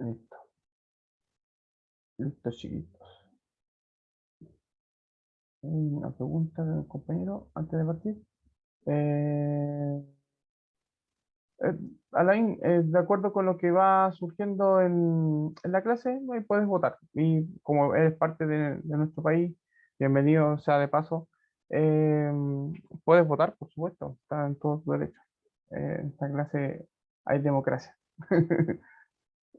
Listo, listo, chiquitos. Una pregunta, compañero, antes de partir. Eh, eh, Alain, de acuerdo con lo que va surgiendo en la clase, ahí puedes votar. Y como eres parte de nuestro país, bienvenido sea de paso, eh, puedes votar, por supuesto, está en todos tus derechos. En esta clase hay democracia.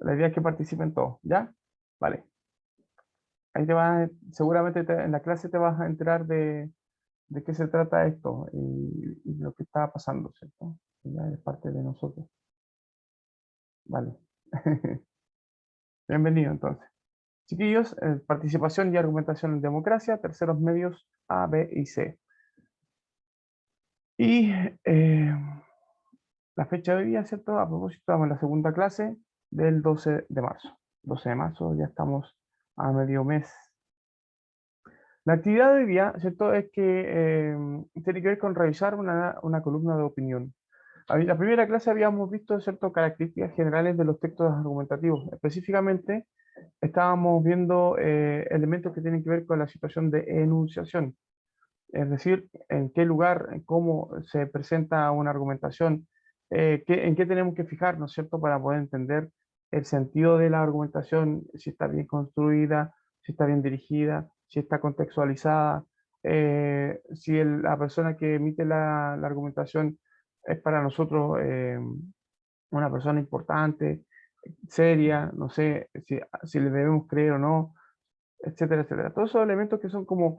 La idea es que participen todos, ¿ya? Vale. Ahí te vas, seguramente en la clase te vas a enterar de qué se trata esto y lo que está pasando, ¿cierto? Que ya es parte de nosotros. Vale. Bienvenido entonces. Chiquillos, participación y argumentación en democracia, terceros medios A, B y C. Y la fecha de hoy día, ¿cierto? A propósito, estamos en la segunda clase del 12 de marzo. 12 de marzo, ya estamos a medio mes. La actividad de hoy día, ¿cierto? Es que tiene que ver con revisar una columna de opinión. En la primera clase habíamos visto ciertas características generales de los textos argumentativos. Específicamente, estábamos viendo elementos que tienen que ver con la situación de enunciación, es decir, en qué lugar, en cómo se presenta una argumentación, en qué tenemos que fijarnos, ¿cierto?, para poder entender el sentido de la argumentación, si está bien construida, si está bien dirigida, si está contextualizada, si la persona que emite la argumentación es para nosotros una persona importante, seria, no sé si le debemos creer o no, etcétera, etcétera. Todos esos elementos que son como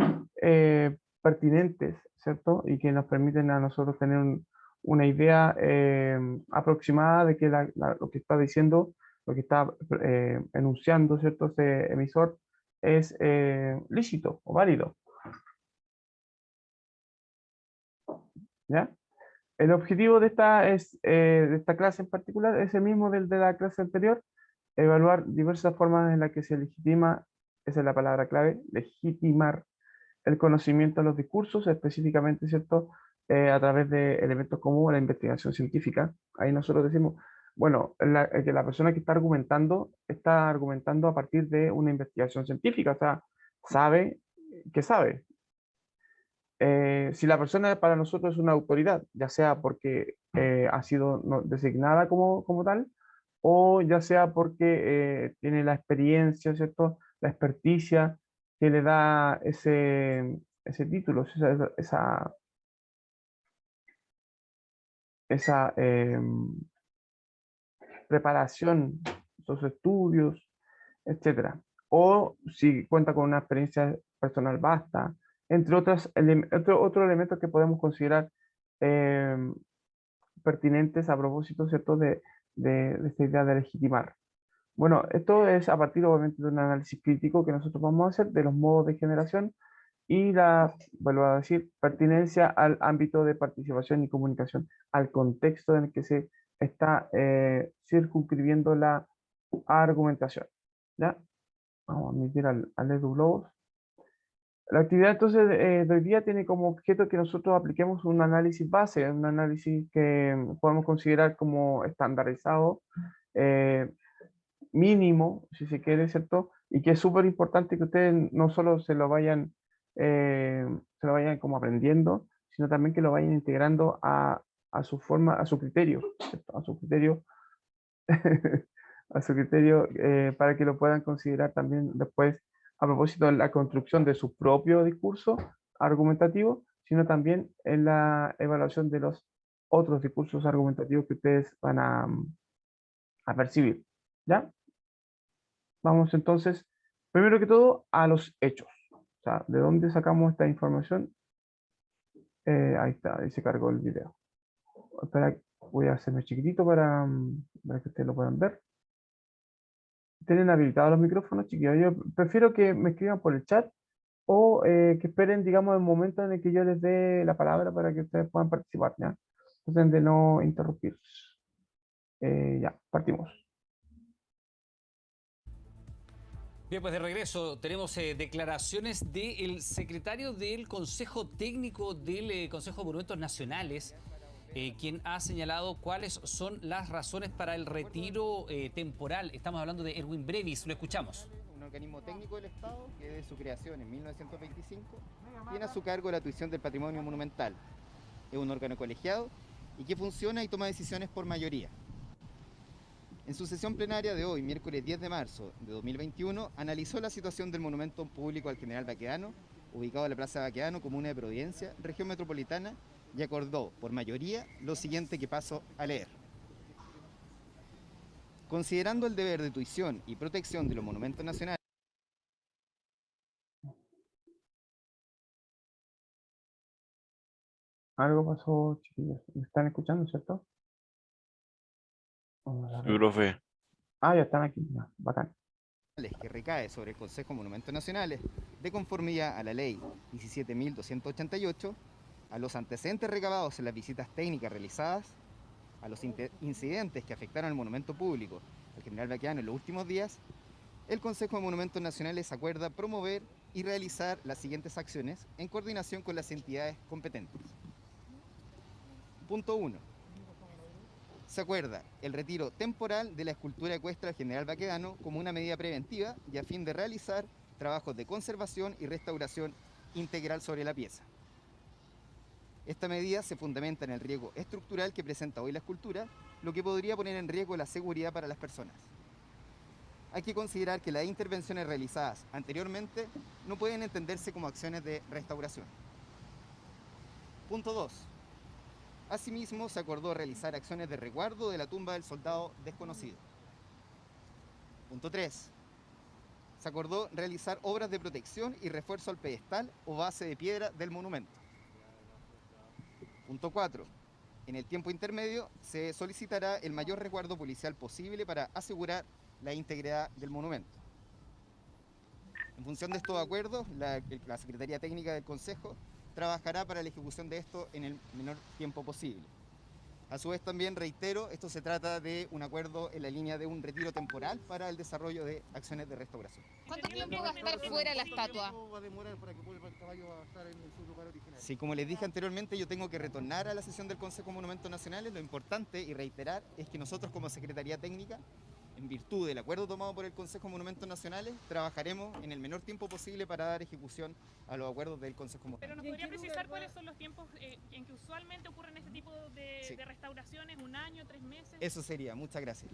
pertinentes, ¿cierto? Y que nos permiten a nosotros tener una idea aproximada de que lo que está diciendo, lo que está enunciando, ¿cierto? Ese emisor es lícito o válido, ¿ya? El objetivo de esta clase en particular es el mismo del de la clase anterior, evaluar diversas formas en las que se legitima, esa es la palabra clave, legitimar el conocimiento de los discursos, específicamente, ¿cierto? A través de elementos como la investigación científica. Ahí nosotros decimos, bueno, que la persona que está argumentando a partir de una investigación científica, o sea, sabe que sabe. Si la persona para nosotros es una autoridad, ya sea porque ha sido designada como tal, o ya sea porque tiene la experiencia, ¿cierto? La experticia que le da ese título, esa preparación, esos estudios, etcétera. O si cuenta con una experiencia personal vasta, entre otros elementos que podemos considerar eh, pertinentes a propósito, ¿cierto?, de esta idea de legitimar. Bueno, esto es a partir obviamente de un análisis crítico que nosotros vamos a hacer de los modos de generación y vuelvo a decir, pertinencia al ámbito de participación y comunicación, al contexto en el que se está circunscribiendo la argumentación. ¿Ya? Vamos a admitir al Edu Globos. La actividad entonces de hoy día tiene como objeto que nosotros apliquemos un análisis base, un análisis que podemos considerar como estandarizado, eh, mínimo, si se quiere, ¿cierto? Y que es súper importante que ustedes no solo se lo vayan como aprendiendo, sino también que lo vayan integrando a su forma, a su criterio, ¿cierto? A su criterio, a su criterio, para que lo puedan considerar también después a propósito de la construcción de su propio discurso argumentativo, sino también en la evaluación de los otros discursos argumentativos que ustedes van a percibir. ¿Ya? Vamos entonces, primero que todo, a los hechos. O sea, ¿de dónde sacamos esta información? Ahí está, ahí se cargó el video. Espera, voy a hacerme chiquitito para que ustedes lo puedan ver. ¿Tienen habilitados los micrófonos, chiquillos? Yo prefiero que me escriban por el chat o que esperen, digamos, el momento en el que yo les dé la palabra para que ustedes puedan participar, ¿ya? Entonces, de no interrumpir. Ya, partimos. Bien, pues de regreso tenemos declaraciones del secretario del Consejo Técnico del Consejo de Monumentos Nacionales, quien ha señalado cuáles son las razones para el retiro temporal. Estamos hablando de Erwin Brevis, lo escuchamos. Un organismo técnico del Estado que desde su creación en 1925 tiene a su cargo la tuición del patrimonio monumental. Es un órgano colegiado y que funciona y toma decisiones por mayoría. En su sesión plenaria de hoy, miércoles 10 de marzo de 2021, analizó la situación del monumento público al general Baquedano, ubicado en la Plaza Baquedano, comuna de Providencia, región metropolitana, y acordó por mayoría lo siguiente que paso a leer. Considerando el deber de tuición y protección de los monumentos nacionales. Algo pasó, chiquillos. ¿Me están escuchando, cierto? Vamos a Sí, ver. profe. Ah, ya están aquí. Ya, bacán. Que recae sobre el Consejo de Monumentos Nacionales, de conformidad a la Ley 17.288, a los antecedentes recabados en las visitas técnicas realizadas, a los incidentes que afectaron al monumento público al general Baquedano en los últimos días, el Consejo de Monumentos Nacionales acuerda promover y realizar las siguientes acciones en coordinación con las entidades competentes. Punto 1. Se acuerda el retiro temporal de la escultura ecuestre al general Baquedano como una medida preventiva y a fin de realizar trabajos de conservación y restauración integral sobre la pieza. Esta medida se fundamenta en el riesgo estructural que presenta hoy la escultura, lo que podría poner en riesgo la seguridad para las personas. Hay que considerar que las intervenciones realizadas anteriormente no pueden entenderse como acciones de restauración. Punto 2. Asimismo, se acordó realizar acciones de resguardo de la tumba del soldado desconocido. Punto 3. Se acordó realizar obras de protección y refuerzo al pedestal o base de piedra del monumento. Punto 4. En el tiempo intermedio se solicitará el mayor resguardo policial posible para asegurar la integridad del monumento. En función de estos acuerdos, la Secretaría Técnica del Consejo trabajará para la ejecución de esto en el menor tiempo posible. A su vez también reitero, esto se trata de un acuerdo en la línea de un retiro temporal para el desarrollo de acciones de restauración. ¿Cuánto tiempo va a estar fuera la estatua? ¿Cuánto va a demorar para que vuelva el caballo a estar en su lugar original? Sí, como les dije anteriormente, yo tengo que retornar a la sesión del Consejo de Monumentos Nacionales. Lo importante y reiterar es que nosotros como Secretaría Técnica, en virtud del acuerdo tomado por el Consejo de Monumentos Nacionales, trabajaremos en el menor tiempo posible para dar ejecución a los acuerdos del Consejo Monumental. Pero ¿nos podría precisar cuáles son los tiempos en que usualmente ocurren este tipo de restauraciones? ¿Un año, 3 meses? Eso sería, muchas gracias.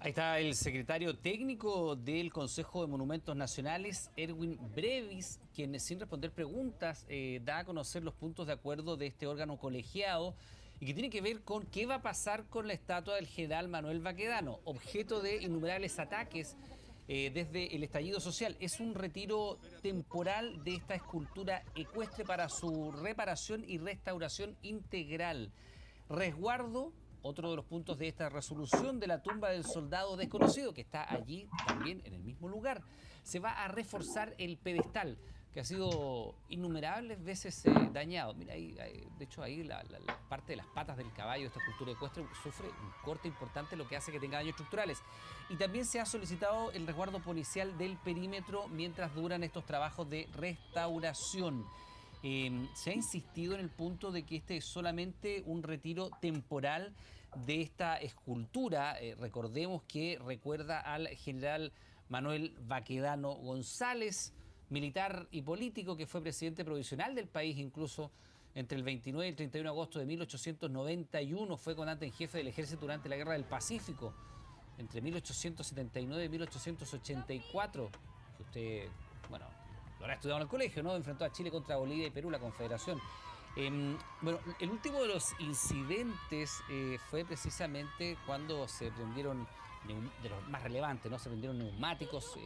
Ahí está el secretario técnico del Consejo de Monumentos Nacionales, Erwin Brevis, quien sin responder preguntas da a conocer los puntos de acuerdo de este órgano colegiado y que tiene que ver con qué va a pasar con la estatua del general Manuel Baquedano, objeto de innumerables ataques desde el estallido social. Es un retiro temporal de esta escultura ecuestre para su reparación y restauración integral. Resguardo, otro de los puntos de esta resolución, de la tumba del soldado desconocido, que está allí también en el mismo lugar. Se va a reforzar el pedestal, que ha sido innumerables veces dañado. Mira, de hecho ahí la parte de las patas del caballo de esta escultura ecuestre sufre un corte importante, lo que hace que tenga daños estructurales. Y también se ha solicitado el resguardo policial del perímetro mientras duran estos trabajos de restauración. Se ha insistido en el punto de que este es solamente un retiro temporal de esta escultura. Recordemos que recuerda al general Manuel Baquedano González, militar y político que fue presidente provisional del país incluso entre el 29 y el 31 de agosto de 1891. Fue comandante en jefe del ejército durante la Guerra del Pacífico, entre 1879 y 1884. Que usted, bueno, lo habrá estudiado en el colegio, ¿no? Enfrentó a Chile contra Bolivia y Perú, la Confederación. Bueno, el último de los incidentes fue precisamente cuando se prendieron, de los más relevantes, ¿no? Se prendieron neumáticos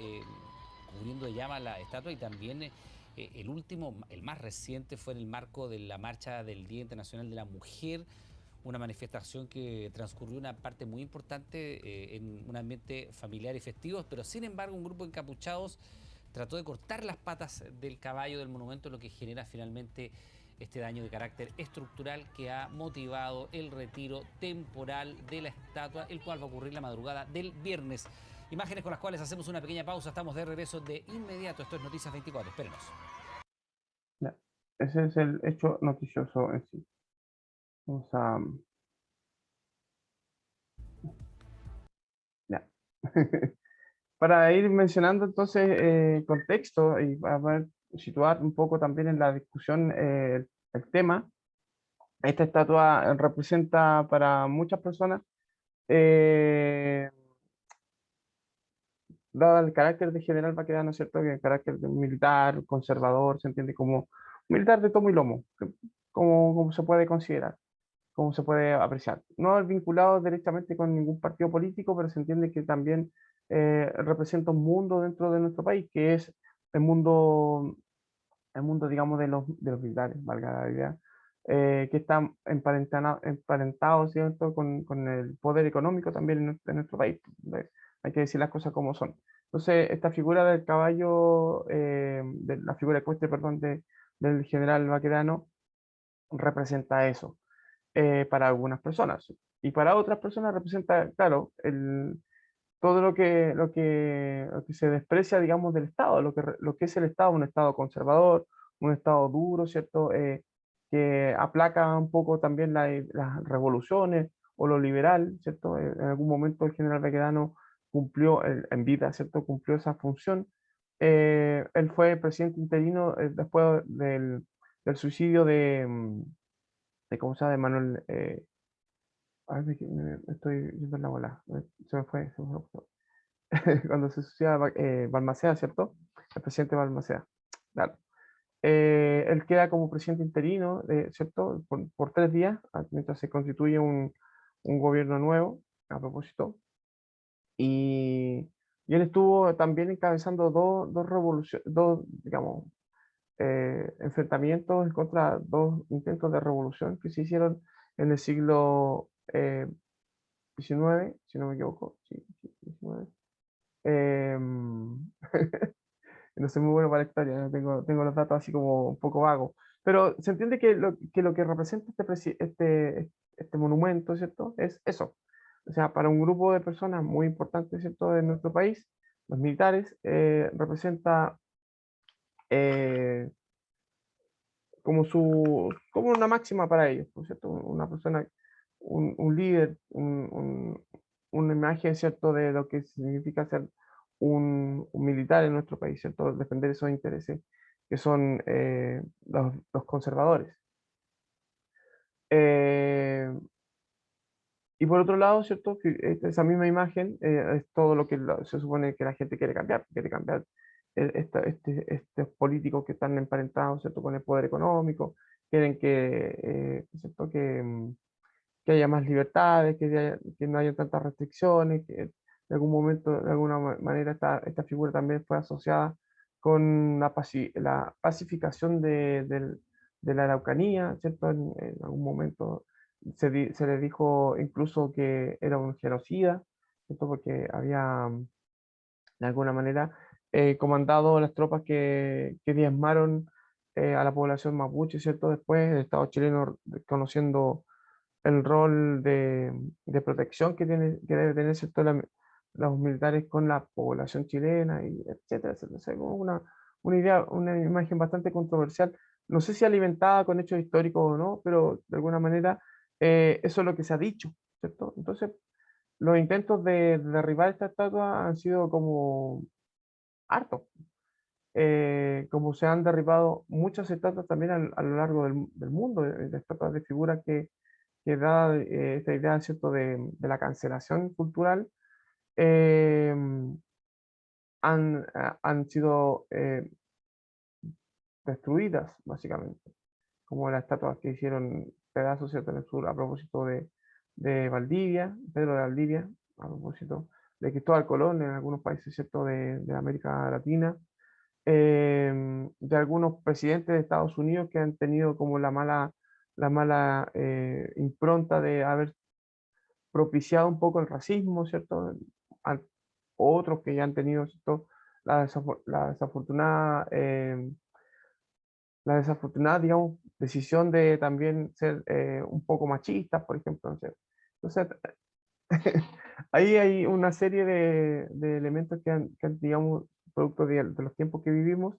cubriendo de llama la estatua, y también el último, el más reciente, fue en el marco de la marcha del Día Internacional de la Mujer, una manifestación que transcurrió una parte muy importante en un ambiente familiar y festivo, pero sin embargo un grupo de encapuchados trató de cortar las patas del caballo del monumento, lo que genera finalmente este daño de carácter estructural que ha motivado el retiro temporal de la estatua, el cual va a ocurrir la madrugada del viernes. Imágenes con las cuales hacemos una pequeña pausa. Estamos de regreso de inmediato. Esto es Noticias 24. Espérenos. Ya. Ese es el hecho noticioso en sí. Vamos a... Ya. Para ir mencionando entonces contexto y para poder situar un poco también en la discusión el tema, esta estatua representa para muchas personas, eh, dado el carácter de general Baquedano, ¿cierto? Que el carácter de militar, conservador, se entiende como militar de tomo y lomo, como se puede considerar, como se puede apreciar. No es vinculado directamente con ningún partido político, pero se entiende que también representa un mundo dentro de nuestro país, que es el mundo, digamos, de los militares, valga la idea, que están emparentados, ¿cierto? Con el poder económico también en nuestro país. Hay que decir las cosas como son. Entonces, esta figura del caballo, de la figura ecuestre, perdón, del general Baquedano, representa eso para algunas personas. Y para otras personas representa, claro, todo lo que se desprecia, digamos, del Estado, lo que es el Estado, un Estado conservador, un Estado duro, ¿cierto? Que aplaca un poco también las revoluciones o lo liberal, ¿cierto? En algún momento el general Baquedano cumplió, en vida, ¿cierto? Cumplió esa función. Él fue presidente interino después del suicidio ¿cómo se llama? De Manuel, ay, me estoy yendo en la bola, se me fue. Cuando se suicida Balmaceda, ¿cierto? El presidente Balmaceda. Claro. Él queda como presidente interino, ¿cierto? Por 3 días, mientras se constituye un gobierno nuevo, a propósito. Y él estuvo también encabezando dos revoluciones, digamos, enfrentamientos contra dos intentos de revolución que se hicieron en el siglo XIX, si no me equivoco. Sí, sí, XIX. No soy muy bueno para la historia, ¿no? Tengo los datos así como un poco vagos. Pero se entiende que lo que representa este monumento, ¿cierto? Es eso. O sea, para un grupo de personas muy importantes, ¿cierto? De nuestro país, los militares, representa eh, como una máxima para ellos, ¿no es cierto? Una persona, un líder, una imagen, ¿cierto? De lo que significa ser un militar en nuestro país, ¿cierto? Defender esos intereses que son los conservadores. Eh, y por otro lado, ¿cierto? Esa misma imagen es todo lo que se supone que la gente quiere cambiar estos políticos que están emparentados, ¿cierto? Con el poder económico, quieren ¿cierto? Que haya más libertades, que no haya tantas restricciones, que en algún momento, de alguna manera, esta figura también fue asociada con la pacificación de la Araucanía, ¿cierto? En algún momento se le dijo incluso que era un genocida, ¿cierto? Porque había, de alguna manera, comandado las tropas que diezmaron a la población mapuche, ¿cierto? Después el Estado chileno, conociendo el rol de protección que debe tener, ¿cierto? Los militares con la población chilena, y etcétera, etcétera. O sea, como una idea, una imagen bastante controversial. No sé si alimentada con hechos históricos o no, pero de alguna manera eso es lo que se ha dicho, ¿cierto? Entonces, los intentos de derribar esta estatua han sido como hartos. Como se han derribado muchas estatuas también a lo largo del mundo, de estatuas de figuras que da esta idea, ¿cierto? De la cancelación cultural, eh, han sido destruidas, básicamente, como las estatuas que hicieron pedazos, ¿cierto? En el sur, a propósito de Valdivia, Pedro de Valdivia, a propósito de Cristóbal Colón en algunos países, ¿cierto? De América Latina, de algunos presidentes de Estados Unidos que han tenido como la mala impronta de haber propiciado un poco el racismo, ¿cierto? Al- Otros que ya han tenido, ¿cierto? La desafortunada, digamos, decisión de también ser un poco machistas, por ejemplo. Entonces, ahí hay una serie de elementos digamos, producto de los tiempos que vivimos,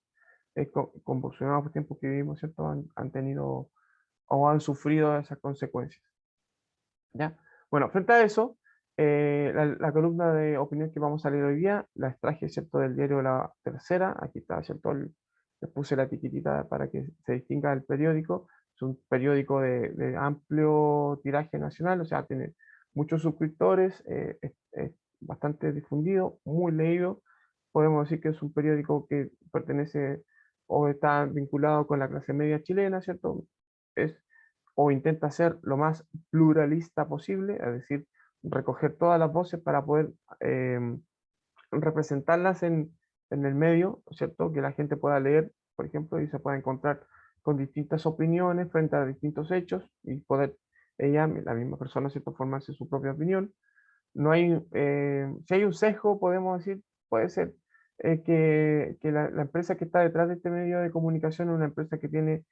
convulsionados por tiempos que vivimos, ¿cierto? Han tenido o han sufrido esas consecuencias. ¿Ya? Bueno, frente a eso, la columna de opinión que vamos a leer hoy día la extraje, ¿cierto?, del diario La Tercera. Aquí está, ¿cierto? Les puse la etiquetita para que se distinga el periódico. Es un periódico de amplio tiraje nacional, o sea, tiene muchos suscriptores, es bastante difundido, muy leído. Podemos decir que es un periódico que pertenece o está vinculado con la clase media chilena, ¿cierto? Es, o intenta ser lo más pluralista posible, es decir, recoger todas las voces para poder representarlas en el medio, ¿cierto? Que la gente pueda leer, por ejemplo, y se pueda encontrar con distintas opiniones frente a distintos hechos y poder ella, la misma persona, ¿cierto?, formarse su propia opinión. No hay, si hay un sesgo, podemos decir, puede ser que la empresa que está detrás de este medio de comunicación es una empresa que tiene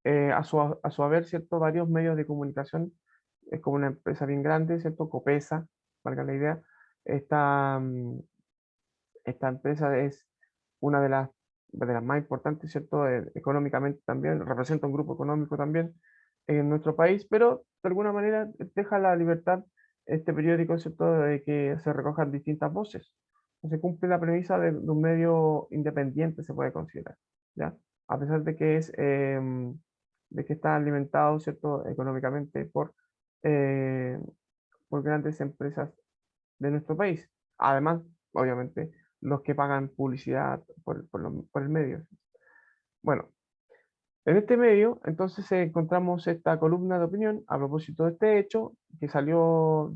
a su haber, ¿cierto?, varios medios de comunicación. Es como una empresa bien grande, ¿cierto? Copesa, valga la idea. Esta, esta empresa es una de las más importantes, ¿cierto? Económicamente también, representa un grupo económico también en nuestro país, pero de alguna manera deja la libertad este periódico, ¿cierto?, de que se recojan distintas voces. Se cumple la premisa de un medio independiente, se puede considerar, ¿ya? A pesar de que de que está alimentado, ¿cierto?, económicamente eh, por grandes empresas de nuestro país. Además, obviamente, los que pagan publicidad por el medio. Bueno, en este medio, entonces, encontramos esta columna de opinión a propósito de este hecho, que salió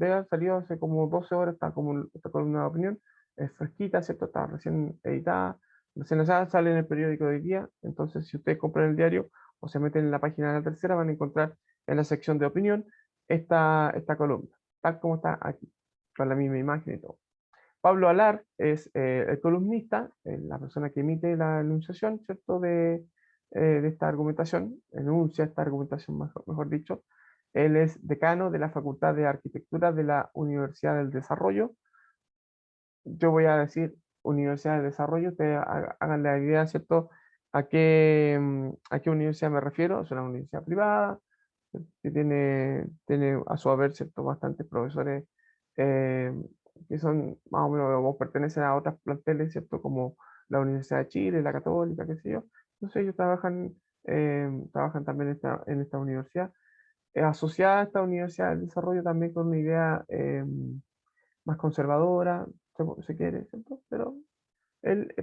hace como 12 horas, esta columna de opinión, es fresquita, ¿cierto? Está recién editada, recién lanzada, sale en el periódico de hoy día. Entonces, si ustedes compran el diario o se meten en la página de La Tercera, van a encontrar en la sección de opinión esta columna, tal como está aquí, con la misma imagen y todo. Pablo Alar es el columnista, la persona que emite la enunciación, ¿cierto?, de esta argumentación, enuncia esta argumentación, mejor dicho. Él es decano de la Facultad de Arquitectura de la Universidad del Desarrollo. Yo voy a decir Universidad del Desarrollo, ustedes hagan la idea, ¿cierto?, a qué universidad me refiero. Es una universidad privada, que tiene a su haber, ¿cierto?, bastantes profesores eh, que son más o menos o pertenecen a otras planteles, ¿cierto?, como la Universidad de Chile, la Católica, qué sé yo. Entonces ellos trabajan también en esta universidad. Asociada a esta Universidad del Desarrollo también con una idea más conservadora, se quiere, ¿cierto? Pero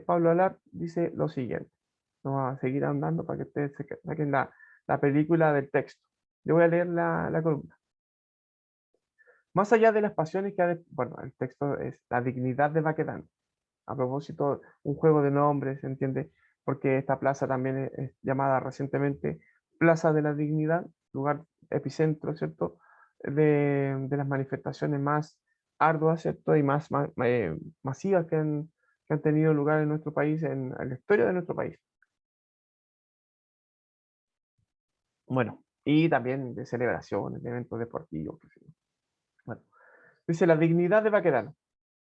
Pablo Alar, dice lo siguiente. Vamos a seguir andando para que ustedes saquen la película del texto. Yo voy a leer la columna. Más allá de las pasiones bueno, el texto es la dignidad de Baquedano. A propósito, un juego de nombres, ¿se entiende? Porque esta plaza también es llamada recientemente Plaza de la Dignidad, lugar epicentro, ¿cierto?, de las manifestaciones más arduas, ¿cierto?, y más masivas que han tenido lugar en nuestro país, en la historia de nuestro país. Bueno, y también de celebraciones, de eventos deportivos, qué sé yo. Bueno, dice la dignidad de Baquedano.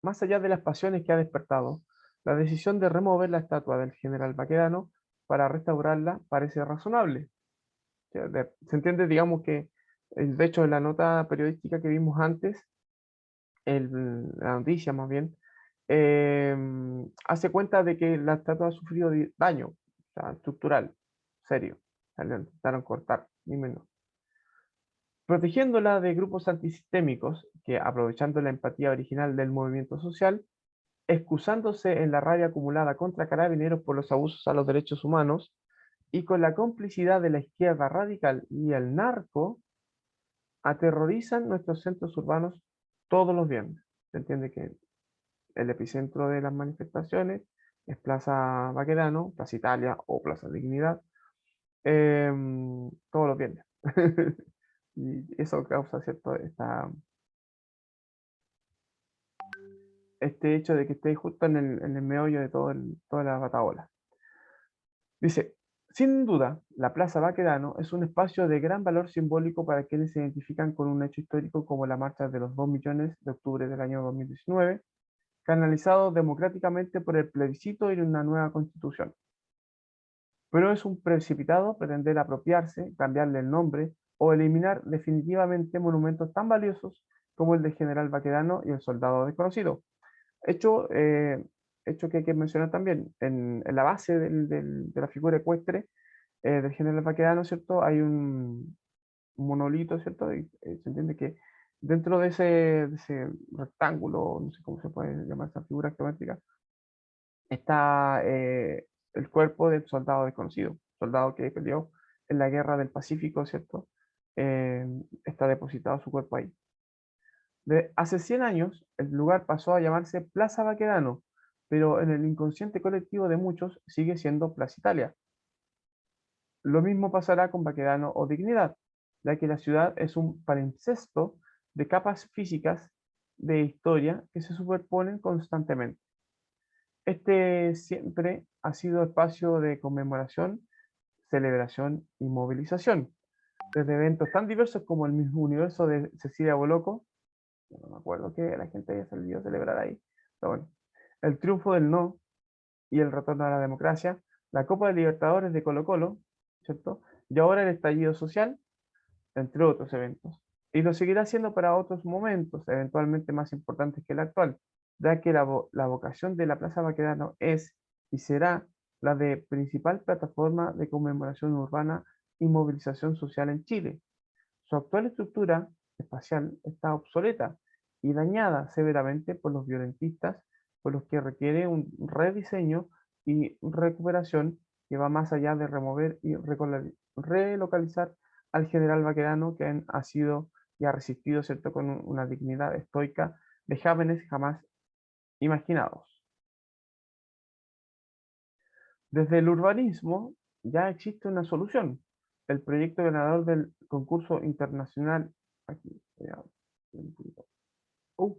Más allá de las pasiones que ha despertado, la decisión de remover la estatua del general Baquedano para restaurarla parece razonable. O sea, se entiende, digamos que, de hecho, en la nota periodística que vimos antes, la noticia más bien, eh, hace cuenta de que la estatua ha sufrido daño, o sea, estructural, serio. O sea, le intentaron cortar, ni menos. Protegiéndola de grupos antisistémicos que, aprovechando la empatía original del movimiento social, excusándose en la rabia acumulada contra Carabineros por los abusos a los derechos humanos y con la complicidad de la izquierda radical y el narco, aterrorizan nuestros centros urbanos todos los viernes. Se entiende que el epicentro de las manifestaciones es Plaza Baquedano, Plaza Italia o Plaza Dignidad, todos los viernes. Y eso causa, ¿cierto?, este hecho de que esté justo en el meollo de toda la bataola. Dice, sin duda, la Plaza Baquedano es un espacio de gran valor simbólico para quienes se identifican con un hecho histórico como la marcha de los 2 millones de octubre del año 2019, canalizado democráticamente por el plebiscito y una nueva constitución. pero es un precipitado pretender apropiarse, cambiarle el nombre o eliminar definitivamente monumentos tan valiosos como el del general Baquedano y el soldado desconocido. Hecho, hecho que hay que mencionar también, en la base de la figura ecuestre del general Baquedano, ¿cierto? Hay un monolito, ¿cierto? Y se entiende que dentro de ese rectángulo, no sé cómo se puede llamar esa figura geométrica, está el cuerpo del soldado desconocido, soldado que peleó en la guerra del Pacífico, ¿cierto? Está depositado su cuerpo ahí. Hace 100 años, el lugar pasó a llamarse Plaza Baquedano, pero en el inconsciente colectivo de muchos sigue siendo Plaza Italia. Lo mismo pasará con Baquedano o Dignidad, ya que la ciudad es un palimpsesto de capas físicas de historia que se superponen constantemente. Este siempre ha sido espacio de conmemoración, celebración y movilización, desde eventos tan diversos como el mismo universo de Cecilia Boloco, no me acuerdo que la gente haya salido a celebrar ahí, pero bueno, el triunfo del no y el retorno a la democracia, la Copa de Libertadores de Colo-Colo, ¿cierto? Y ahora el estallido social, entre otros eventos. Y lo seguirá haciendo para otros momentos, eventualmente más importantes que el actual, ya que la vocación de la Plaza Baquedano es y será la de principal plataforma de conmemoración urbana y movilización social en Chile. Su actual estructura espacial está obsoleta y dañada severamente por los violentistas, por los que requiere un rediseño y recuperación que va más allá de remover y relocalizar al general Baquedano, que ha sido y ha resistido, ¿cierto?, con una dignidad estoica, vejámenes jamás imaginados. Desde el urbanismo ya existe una solución. El proyecto ganador del concurso internacional, aquí, uh,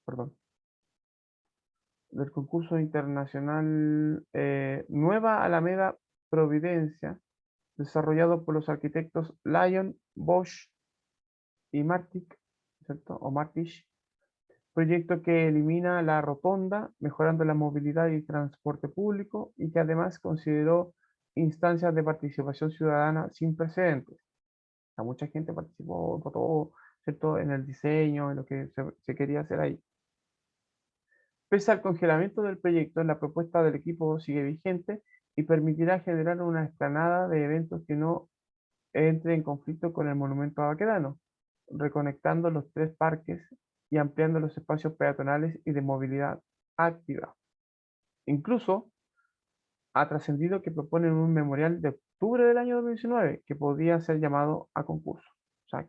perdón, del concurso internacional Nueva Alameda Providencia, desarrollado por los arquitectos Lyon, Bosch y Martic, ¿cierto? O Martich, proyecto que elimina la rotonda, mejorando la movilidad y transporte público y que además consideró instancias de participación ciudadana sin precedentes. O sea, mucha gente participó, votó, ¿cierto?, en el diseño, en lo que se quería hacer ahí. Pese al congelamiento del proyecto, la propuesta del equipo sigue vigente y permitirá generar una explanada de eventos que no entre en conflicto con el monumento a Baquedano, reconectando los tres parques y ampliando los espacios peatonales y de movilidad activa. Incluso ha trascendido que proponen un memorial de octubre del año 2019 que podría ser llamado a concurso. O sea,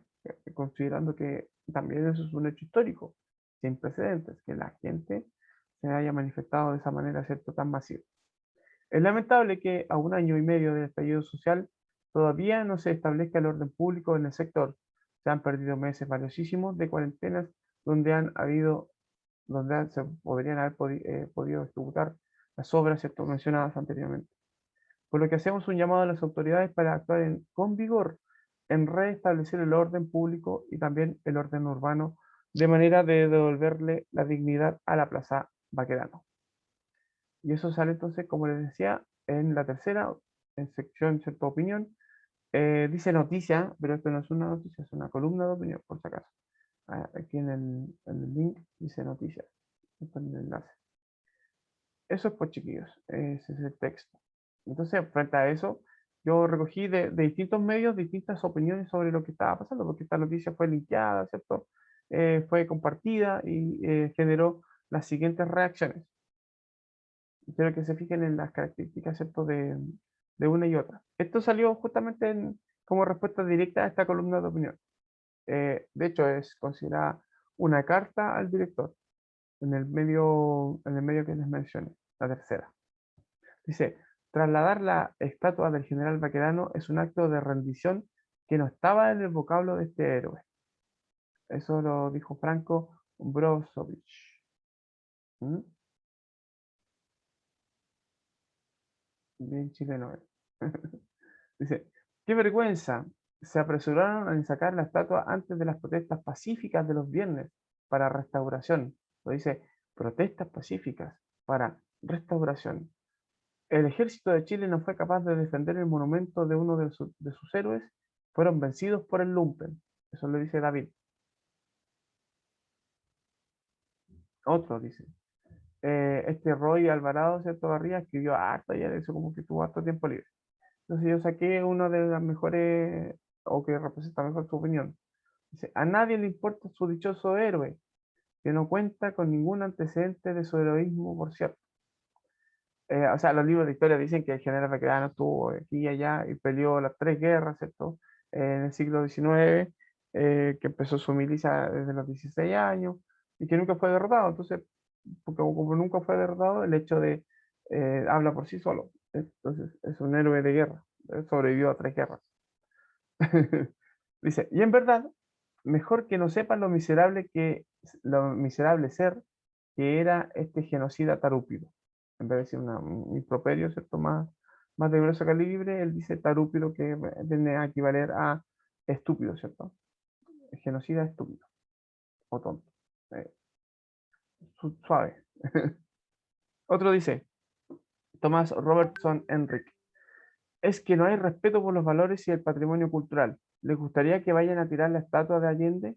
considerando que también eso es un hecho histórico, sin precedentes, que la gente se haya manifestado de esa manera, ¿cierto?, tan masiva. Es lamentable que a un año y medio del estallido social todavía no se establezca el orden público en el sector. Se han perdido meses valiosísimos de cuarentenas donde se podrían haber podido ejecutar las obras, ¿cierto?, mencionadas anteriormente. Por lo que hacemos un llamado a las autoridades para actuar con vigor en restablecer el orden público y también el orden urbano, de manera de devolverle la dignidad a la Plaza Baquedano. Y eso sale entonces, como les decía, en la tercera, en sección cierta opinión. Dice noticia, pero esto no es una noticia, es una columna de opinión, por si acaso. Aquí en el link dice noticia. Esto en el enlace. Eso es pues, chiquillos. Ese es el texto. Entonces, frente a eso, yo recogí de distintos medios distintas opiniones sobre lo que estaba pasando, porque esta noticia fue linkeada, ¿cierto? Fue compartida y generó las siguientes reacciones. Quiero que se fijen en las características, ¿cierto?, de una y otra. Esto salió justamente como respuesta directa a esta columna de opinión. De hecho, es considerada una carta al director en el medio que les mencioné, la tercera. Dice, trasladar la estatua del general Baquedano es un acto de rendición que no estaba en el vocablo de este héroe. Eso lo dijo Franco Brozovic. ¿Mm? Bien chileno. Dice, qué vergüenza. Se apresuraron en sacar la estatua antes de las protestas pacíficas de los viernes para restauración. Lo dice, protestas pacíficas para restauración. el ejército de Chile no fue capaz de defender el monumento de uno de sus héroes, fueron vencidos por el lumpen. Eso le dice David. Otro dice, este Roy Alvarado, ¿cierto? Barría escribió harto, ya eso como que tuvo harto tiempo libre. Entonces yo saqué una de las mejores, o que representa mejor su opinión. Dice, a nadie le importa su dichoso héroe, que no cuenta con ningún antecedente de su heroísmo, por cierto. O sea, los libros de historia dicen que el general Baquedano estuvo aquí y allá y peleó las tres guerras, ¿cierto? En el siglo XIX, que empezó su milicia desde los 16 años y que nunca fue derrotado. Entonces, porque como nunca fue derrotado, el hecho de habla por sí solo. Entonces, es un héroe de guerra. Sobrevivió a tres guerras. Dice, y en verdad, mejor que no sepan lo miserable ser que era este genocida tarúpido. En vez de decir un improperio, ¿cierto? Más de grueso calibre, él dice tarúpido, que viene a equivaler a estúpido, ¿cierto? Genocida estúpido o tonto. Eh, Suave. Otro dice, Tomás Robertson Enrique, es que no hay respeto por los valores y el patrimonio cultural. ¿Les gustaría que vayan a tirar la estatua de Allende?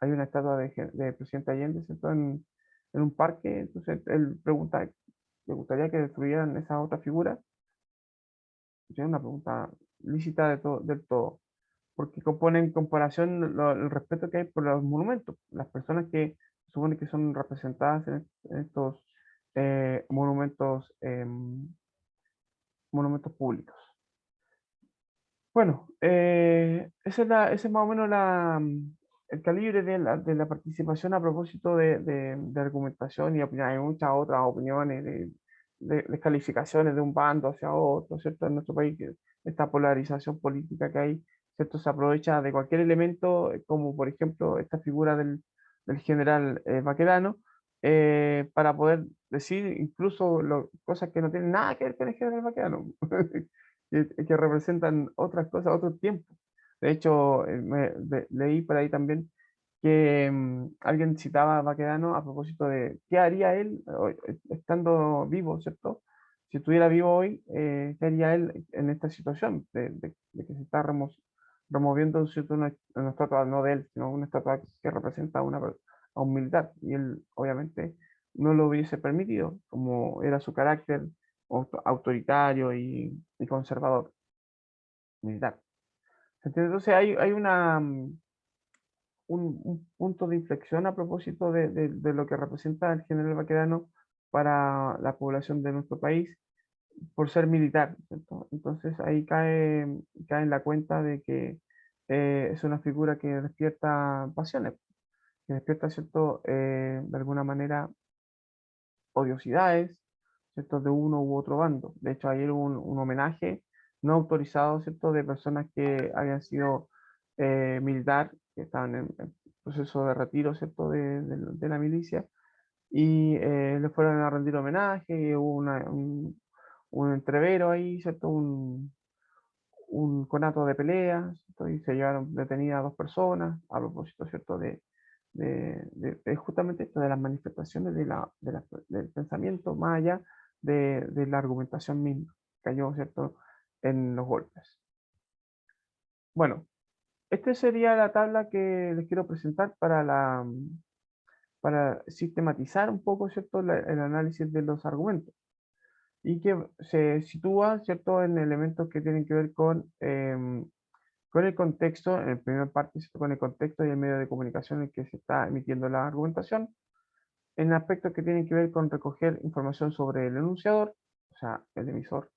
Hay una estatua de presidente Allende, ¿cierto? En un parque. Entonces él pregunta, ¿le gustaría que destruyeran esa otra figura? Es una pregunta lícita del todo, porque compone en comparación el respeto que hay por los monumentos, las personas que se supone que son representadas en estos monumentos, monumentos públicos. Bueno, ese es más o menos el calibre de la participación a propósito de argumentación y opinión. Hay muchas otras opiniones de descalificaciones de un bando hacia otro, ¿cierto? En nuestro país, esta polarización política que hay, ¿cierto? Se aprovecha de cualquier elemento, como por ejemplo esta figura del general Baquedano, para poder decir incluso cosas que no tienen nada que ver con el general Baquedano. Que representan otras cosas, otros tiempos. De hecho, leí por ahí también que alguien citaba a Baquedano a propósito de qué haría él estando vivo, ¿cierto? Si estuviera vivo hoy, ¿qué haría él en esta situación de que se está removiendo, ¿cierto? Una estatua, no de él, sino una estatua que representa a un militar. Y él, obviamente, no lo hubiese permitido, como era su carácter autoritario y conservador militar. Entonces hay un punto de inflexión a propósito de lo que representa el general Baquedano para la población de nuestro país por ser militar, ¿cierto? Entonces ahí cae en la cuenta de que es una figura que despierta pasiones, que despierta, ¿cierto? De alguna manera odiosidades, ¿cierto? De uno u otro bando. De hecho, ayer hubo un homenaje no autorizado, ¿cierto? De personas que habían sido militar, que estaban en proceso de retiro, ¿cierto? De la milicia, y le fueron a rendir homenaje, y hubo un entrevero ahí, ¿cierto? Un conato de peleas, ¿cierto? Y se llevaron detenidas a dos personas, a propósito, ¿cierto? De justamente esto de las manifestaciones del pensamiento, más allá de la argumentación misma, cayó, ¿cierto?, en los golpes. Bueno, esta sería la tabla que les quiero presentar para sistematizar un poco, ¿cierto?, el análisis de los argumentos y que se sitúa, ¿cierto?, en elementos que tienen que ver con el contexto, en la primera parte, ¿cierto?, con el contexto y el medio de comunicación en el que se está emitiendo la argumentación, en aspectos que tienen que ver con recoger información sobre el enunciador, o sea, el emisor,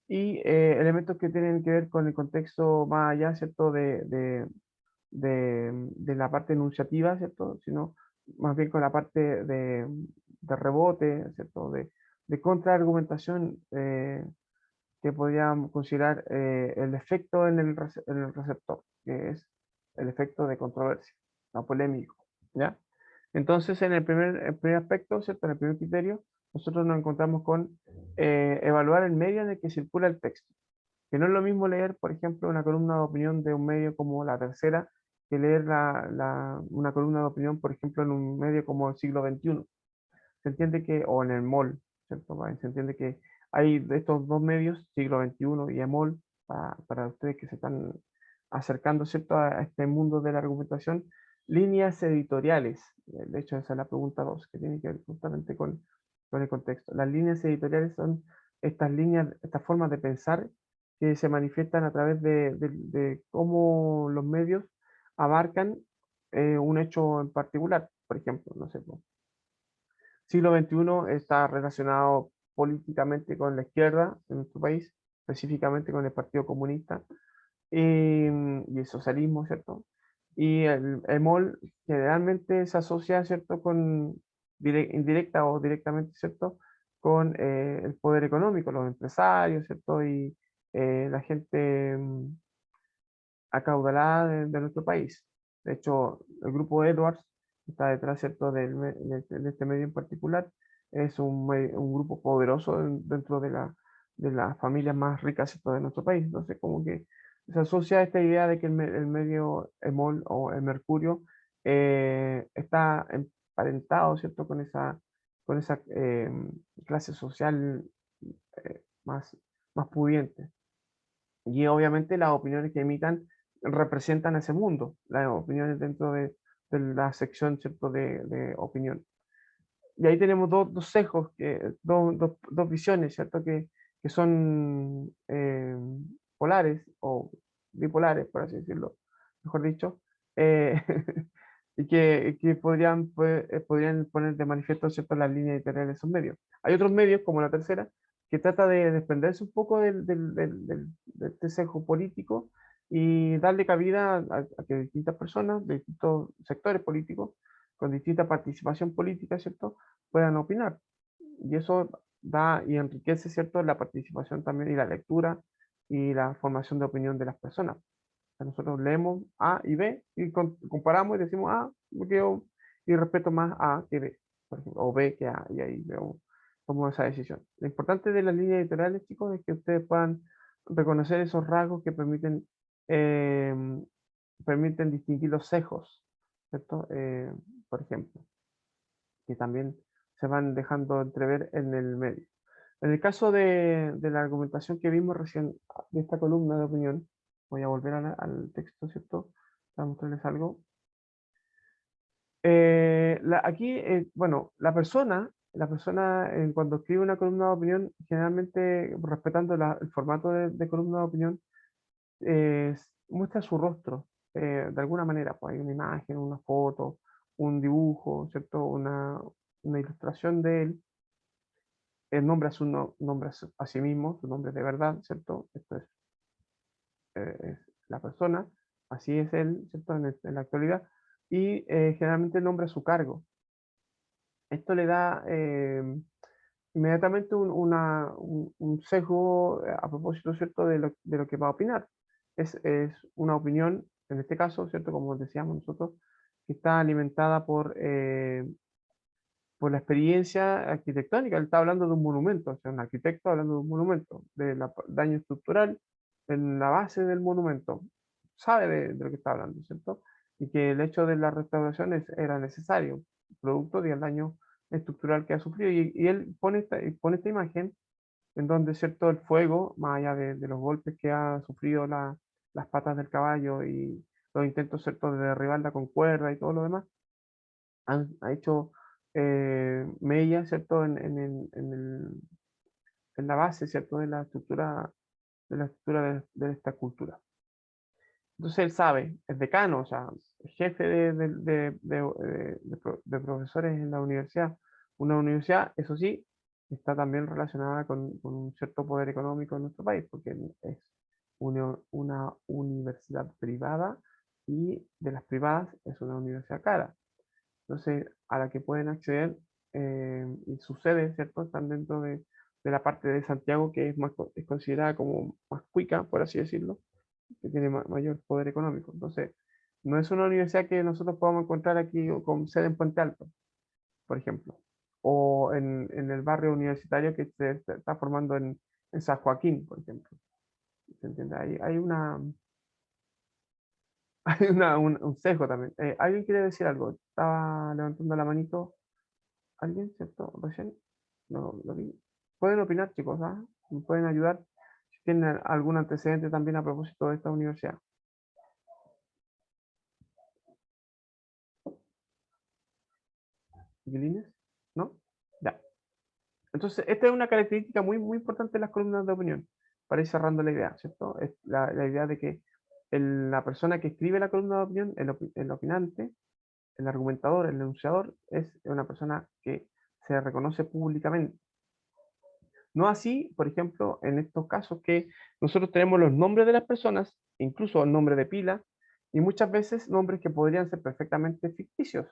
y elementos que tienen que ver con el contexto más allá, ¿cierto?, de la parte enunciativa, ¿cierto?, sino más bien con la parte de rebote, ¿cierto?, de contraargumentación, que podríamos considerar el efecto en el receptor, que es el efecto de controversia, no polémico, ¿ya? Entonces, el primer aspecto, ¿cierto? En el primer criterio, nosotros nos encontramos con evaluar el medio en el que circula el texto. Que no es lo mismo leer, por ejemplo, una columna de opinión de un medio como La Tercera, que leer una columna de opinión, por ejemplo, en un medio como el Siglo XXI. Se entiende que, o en el MOL, ¿cierto? Se entiende que hay de estos dos medios, Siglo XXI y EMOL, para ustedes que se están acercando, ¿cierto?, a este mundo de la argumentación, líneas editoriales. De hecho, esa es la pregunta 2, que tiene que ver justamente con el contexto. Las líneas editoriales son estas líneas, estas formas de pensar que se manifiestan a través de cómo los medios abarcan un hecho en particular. Por ejemplo, no sé, pues, siglo XXI está relacionado políticamente con la izquierda en nuestro país, específicamente con el Partido Comunista y el socialismo, ¿cierto? Y el MOL generalmente se asocia, ¿cierto?, con indirecta o directamente, ¿cierto?, con el poder económico, los empresarios, ¿cierto? Y la gente acaudalada de nuestro país. De hecho, el grupo Edwards, que está detrás, ¿cierto?, de este medio en particular, es un grupo poderoso dentro de las familias más ricas, ¿cierto?, de nuestro país. Entonces, como que se asocia a esta idea de que el medio EMOL o el mercurio está emparentado, ¿cierto?, con esa clase social más, más pudiente. Y obviamente las opiniones que emitan representan ese mundo, las opiniones dentro de la sección, ¿cierto?, de opinión. Y ahí tenemos dos sesgos, dos visiones, ¿cierto?, que son polares o bipolares, por así decirlo, mejor dicho, eh, y que podrían poner de manifiesto, ¿cierto?, las líneas editoriales de esos medios. Hay otros medios, como La Tercera, que trata de desprenderse un poco de este sesgo político y darle cabida a que distintas personas de distintos sectores políticos, con distinta participación política, ¿cierto?, puedan opinar. Y eso da y enriquece, ¿cierto?, la participación también y la lectura y la formación de opinión de las personas. O sea, nosotros leemos A y B y comparamos y decimos A, y respeto más A que B, por ejemplo, o B que A, y ahí vemos tomamos esa decisión. Lo importante de las líneas editoriales, chicos, es que ustedes puedan reconocer esos rasgos que eh, permiten distinguir los sesgos, ¿cierto? Por ejemplo, que también se van dejando entrever en el medio. En el caso de la argumentación que vimos recién de esta columna de opinión, voy a volver al texto, ¿cierto?, para mostrarles algo. Aquí, bueno, la persona cuando escribe una columna de opinión, generalmente respetando el formato de columna de opinión, muestra su rostro, de alguna manera, pues hay una imagen, una foto, un dibujo, ¿cierto? Una ilustración de él. Él nombra nombra a sí mismo, su nombre de verdad, ¿cierto? Esto es la persona, así es él, ¿cierto? En la actualidad, y generalmente nombra su cargo. Esto le da inmediatamente un sesgo a propósito, ¿cierto?, de lo que va a opinar. Es una opinión, en este caso, ¿cierto?, como decíamos nosotros, que está alimentada por la experiencia arquitectónica. Él está hablando de un monumento, o sea, un arquitecto hablando de un monumento, del daño estructural en la base del monumento. Sabe de lo que está hablando, ¿cierto? Y que el hecho de la restauración era necesario, producto del daño estructural que ha sufrido. Y él pone esta imagen en donde, ¿cierto?, el fuego, más allá de los golpes que ha sufrido las patas del caballo y los intentos, ¿cierto?, de derribarla con cuerda y todo lo demás, ha hecho mella, ¿cierto?, en la base, ¿cierto?, de la estructura de esta cultura. Entonces él sabe, es decano, o sea, jefe de profesores en la universidad. Una universidad, eso sí, está también relacionada con un cierto poder económico en nuestro país, porque es una universidad privada y de las privadas es una universidad cara. Entonces, a la que pueden acceder y sus sedes, ¿cierto? Están dentro de la parte de Santiago que es considerada como más cuica, por así decirlo, que tiene mayor poder económico. Entonces, no es una universidad que nosotros podamos encontrar aquí con sede en Puente Alto, por ejemplo, o en el barrio universitario que se está formando en San Joaquín, por ejemplo. ¿Se entiende? Hay un sesgo también. ¿Alguien quiere decir algo? Estaba levantando la manito. ¿Alguien, cierto? Recién. No lo vi. pueden opinar, chicos, ¿ah? Me pueden ayudar si tienen algún antecedente también a propósito de esta universidad. ¿Chiquilines? ¿No? Ya. Entonces, esta es una característica muy, muy importante de las columnas de opinión, para ir cerrando la idea, ¿cierto? Es la idea de que la persona que escribe la columna de opinión, el opinante, el argumentador, el enunciador, es una persona que se reconoce públicamente. No así, por ejemplo, en estos casos que nosotros tenemos los nombres de las personas, incluso el nombre de pila, y muchas veces nombres que podrían ser perfectamente ficticios.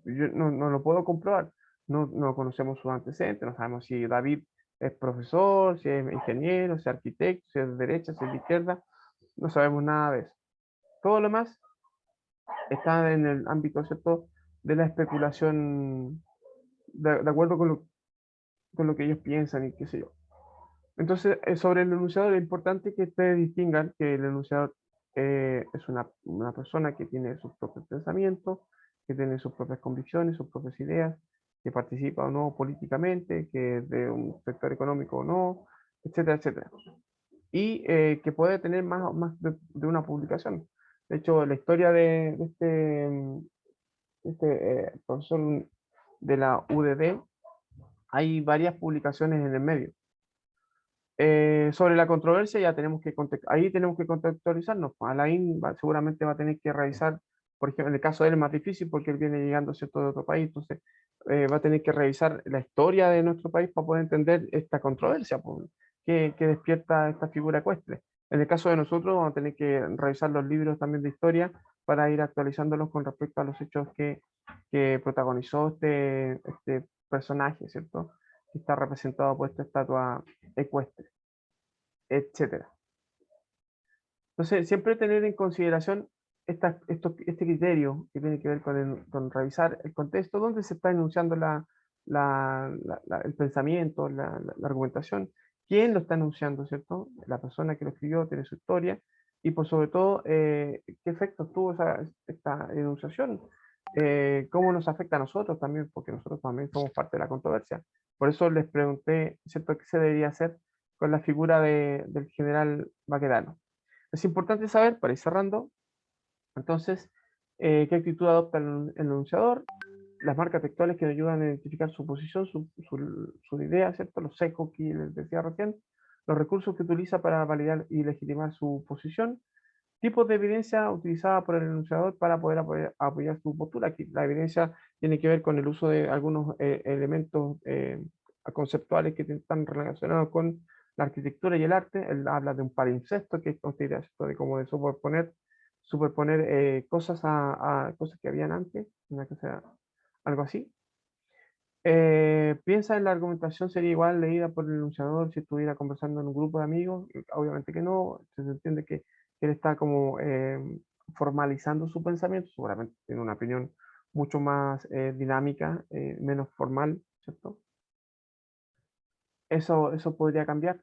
Yo no lo puedo comprobar. No conocemos sus antecedentes, no sabemos si David es profesor, si es ingeniero, si es arquitecto, si es de derecha, si es de izquierda. No sabemos nada de eso. Todo lo más está en el ámbito, ¿cierto?, de la especulación, de acuerdo con lo que ellos piensan y qué sé yo. Entonces, sobre el enunciador es importante que ustedes distingan que el enunciador es una persona que tiene sus propios pensamientos, que tiene sus propias convicciones, sus propias ideas, que participa o no políticamente, que es de un sector económico o no, etcétera, etcétera. Y que puede tener más de una publicación. De hecho, la historia de este profesor de la UDD, hay varias publicaciones en el medio. Sobre la controversia ya tenemos que ahí tenemos que contextualizarnos. Pues, Alain seguramente va a tener que revisar, por ejemplo, en el caso de él es más difícil porque él viene llegando, ¿cierto?, de otro país, entonces va a tener que revisar la historia de nuestro país para poder entender esta controversia, pues, que despierta esta figura ecuestre. En el caso de nosotros vamos a tener que revisar los libros también de historia para ir actualizándolos con respecto a los hechos que protagonizó este personaje, ¿cierto?, que está representado por esta estatua ecuestre, etcétera. Entonces, siempre tener en consideración este criterio que tiene que ver con revisar el contexto, donde se está enunciando el pensamiento, la argumentación, quién lo está enunciando, ¿cierto? La persona que lo escribió tiene su historia, y por sobre todo, qué efectos tuvo esta enunciación, cómo nos afecta a nosotros también, porque nosotros también somos parte de la controversia. Por eso les pregunté, ¿cierto?, qué se debería hacer con la figura del general Baquedano. Es importante saber, para ir cerrando, entonces, qué actitud adopta el enunciador, las marcas textuales que ayudan a identificar su posición, su idea, ¿cierto? Los sesgos que les decía recién, los recursos que utiliza para validar y legitimar su posición, tipos de evidencia utilizada por el enunciador para poder apoyar su postura. Aquí la evidencia tiene que ver con el uso de algunos elementos conceptuales que están relacionados con la arquitectura y el arte. Él habla de un palimpsesto, que es esta idea, ¿cierto?, de como de superponer cosas a cosas que habían antes, una cosa, algo así. Piensa en la argumentación sería igual leída por el enunciador si estuviera conversando en un grupo de amigos. Obviamente que no, se entiende que él está como formalizando su pensamiento, seguramente tiene una opinión mucho más dinámica, menos formal, ¿cierto? Eso podría cambiar.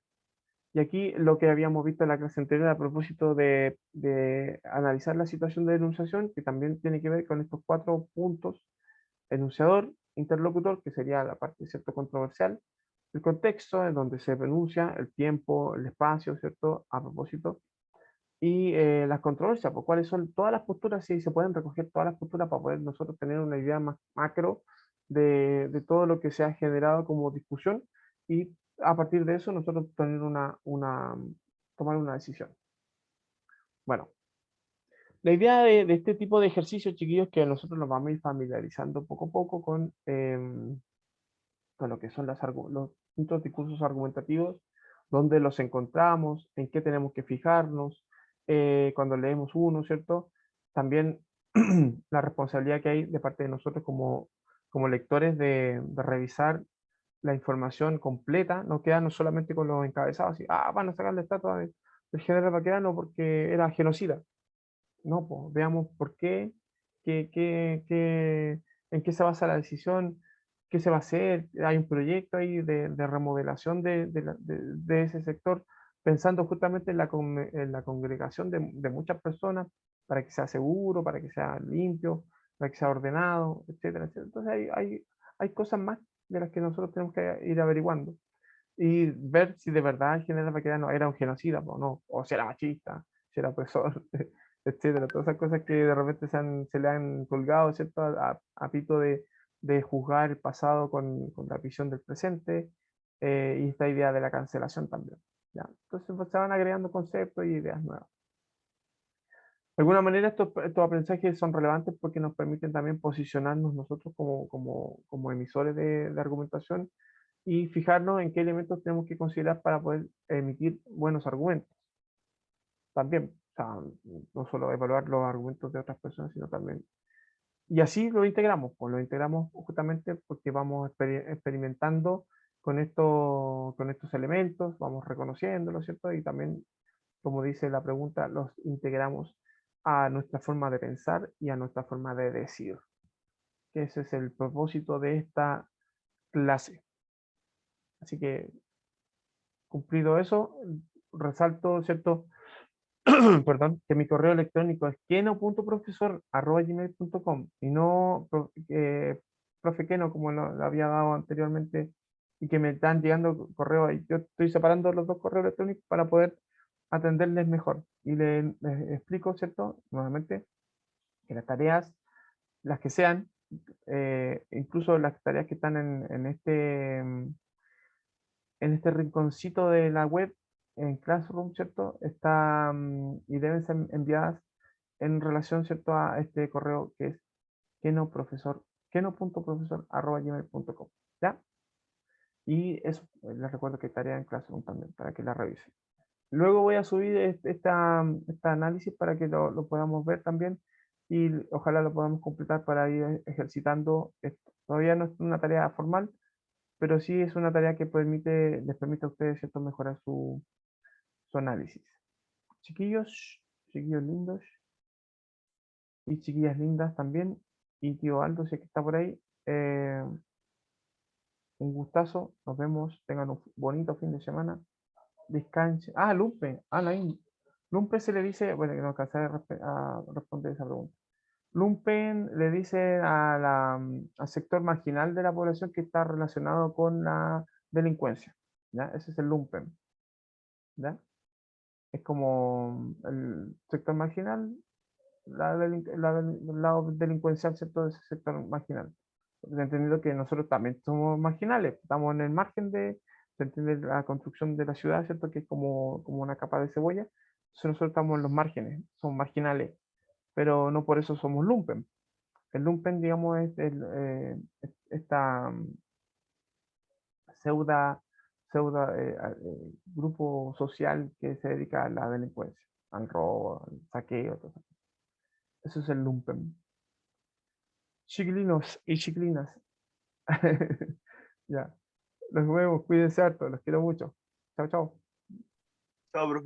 Y aquí lo que habíamos visto en la clase anterior a propósito de analizar la situación de enunciación, que también tiene que ver con estos 4 puntos: enunciador, interlocutor, que sería la parte, ¿cierto?, controversial, el contexto en donde se enuncia, el tiempo, el espacio, ¿cierto?, a propósito, y las controversias, pues cuáles son todas las posturas, si se pueden recoger todas las posturas para poder nosotros tener una idea más macro de todo lo que se ha generado como discusión, y a partir de eso nosotros tener tomar una decisión. Bueno, la idea de este tipo de ejercicios, chiquillos, que nosotros nos vamos a ir familiarizando poco a poco con lo que son los distintos discursos argumentativos, dónde los encontramos, en qué tenemos que fijarnos, cuando leemos uno, ¿cierto? También la responsabilidad que hay de parte de nosotros como lectores de revisar la información completa, no quedarnos solamente con los encabezados, y, van a sacar la estatua del general Baquedano porque era genocida. No, pues, veamos por qué, en qué se basa la decisión, qué se va a hacer. Hay un proyecto ahí de remodelación de ese sector, pensando justamente en la congregación de muchas personas, para que sea seguro, para que sea limpio, para que sea ordenado, etcétera, etcétera. Entonces hay cosas más de las que nosotros tenemos que ir averiguando y ver si de verdad el general Baquedano era un genocida o no, o si era machista, si era opresor, etcétera. Todas esas cosas que de repente se le han colgado, ¿cierto? A pito de juzgar el pasado con la visión del presente y esta idea de la cancelación también. ¿Ya? Entonces pues, se van agregando conceptos y ideas nuevas. De alguna manera estos aprendizajes son relevantes porque nos permiten también posicionarnos nosotros como emisores de argumentación y fijarnos en qué elementos tenemos que considerar para poder emitir buenos argumentos. También, o sea, no solo evaluar los argumentos de otras personas, sino también... Y así lo integramos, pues lo integramos justamente porque vamos experimentando con estos elementos, vamos reconociéndolos, ¿cierto? Y también, como dice la pregunta, los integramos a nuestra forma de pensar y a nuestra forma de decir. Ese es el propósito de esta clase. Así que, cumplido eso, resalto, ¿cierto? Perdón, que mi correo electrónico es keno.profesor@gmail.com y no profe Keno como lo había dado anteriormente y que me están llegando correos ahí. Yo estoy separando los dos correos electrónicos para poder atenderles mejor. Y les explico, ¿cierto? Nuevamente, que las tareas, las que sean, incluso las tareas que están en este rinconcito de la web, en Classroom, ¿cierto? Está, y deben ser enviadas en relación, ¿cierto? A este correo que es keno.profesor@gmail.com, ¿ya? Y eso, les recuerdo que hay tarea en Classroom también, para que la revisen. Luego voy a subir este análisis para que lo podamos ver también y ojalá lo podamos completar para ir ejercitando esto. Todavía no es una tarea formal, pero sí es una tarea que les permite a ustedes, ¿cierto?, mejorar su análisis. Chiquillos, chiquillos lindos y chiquillas lindas también, y tío Aldo, si es que está por ahí, un gustazo, nos vemos, tengan un bonito fin de semana, descansen. Ah, Lumpe, Lain. Lumpe se le dice, bueno, que no alcancé a responder esa pregunta. Lumpen le dice al sector marginal de la población que está relacionado con la delincuencia, ¿ya? Ese es el lumpen, ¿ya? Es como el sector marginal, el lado delincuencial, ¿cierto? De ese sector marginal. Entendido que nosotros también somos marginales, estamos en el margen se entiende la construcción de la ciudad, ¿cierto? Que es como una capa de cebolla. Entonces nosotros estamos en los márgenes, somos marginales, pero no por eso somos lumpen. El lumpen, digamos, es esta pseudo, grupo social que se dedica a la delincuencia, al robo, al saqueo, todo eso. Eso es el lumpen. Chiquilinos y chiquilinas. Ya. Los vemos, cuídense harto, los quiero mucho. Chao, chao. Chao, profe.